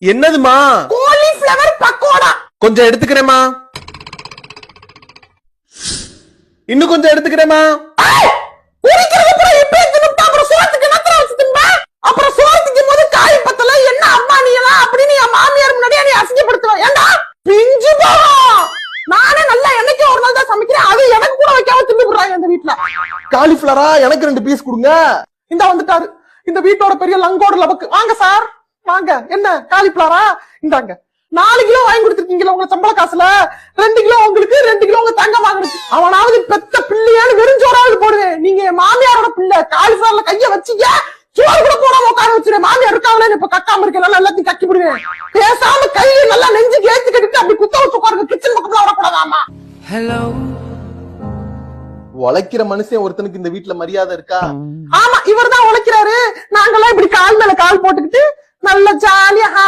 என்னதுமா? காலிஃபிளவர் பக்கோடா. கொஞ்சம் எடுத்துக்கிறேமா. இன்னும் கொஞ்சம் எடுத்துக்கிறேமா. குடிக்கிறது அப்புறம் இப்ப தின்னுட்டா அப்புறம் சோத்துக்கு என்னத்தர வச்சு தின்பா? அப்புறம் சோத்துக்கு போது காய் பத்தல என்ன அம்மா நீ எல்லாம் அப்படின்னு என் மாமியார் முன்னாடியே நீ அசிங்கப்படுத்துவ. ஏண்டா பிஞ்சு போகும். நானே நல்லா என்னைக்கு ஒரு நாள் தான் சமைக்கிறேன். அது எனக்கு கூட வைக்காம தின்னு போடுறாங்க இந்த வீட்டுல. காலிஃபிளவரா? எனக்கு 2 பீஸ் கொடுங்க. இந்த வந்துட்டாரு இந்த வீட்டோட பெரிய லங்கோட லபக்கு. வாங்க சார் வாங்க. என்ன காலிஃபிளவரா? இந்தாங்க 4 கிலோ வாங்கி கொடுத்துருக்கீங்களா உங்க சம்பள காசுல? 2 கிலோ உங்களுக்கு, 2 கிலோ உங்க தங்க வாங்குறது. அவனாவது பெத்த பிள்ளையான்னு வெறுஞ்சோறாவது போடுவேன். நீங்க என் மாமியாரோட பிள்ளை. காலிஃபிளவர்ல கைய வச்சீங்க சோறு கூட போடாம உட்கார வச்சிருவேன். மாமியார் இருக்காங்களே இப்ப கக்காம இருக்கேன். எல்லாத்தையும் கக்கி விடுவேன். பேசாம கையை நல்லா நெஞ்சுக்கு ஏத்தி கட்டிட்டு அப்படி குத்த வச்சு உட்காருங்க. கிச்சன் பக்கத்துல வரக்கூடாதாமா. ஹலோ. உழைக்கிற மனுஷன் ஒருத்தனுக்கு இந்த வீட்டுல மரியாதை இருக்கா? ஆமா இவர் தான் உழைக்கிறாரு. நாங்கெல்லாம் இப்படி கால் மேல கால் போட்டுக்கிட்டு நல்ல ஜாலியா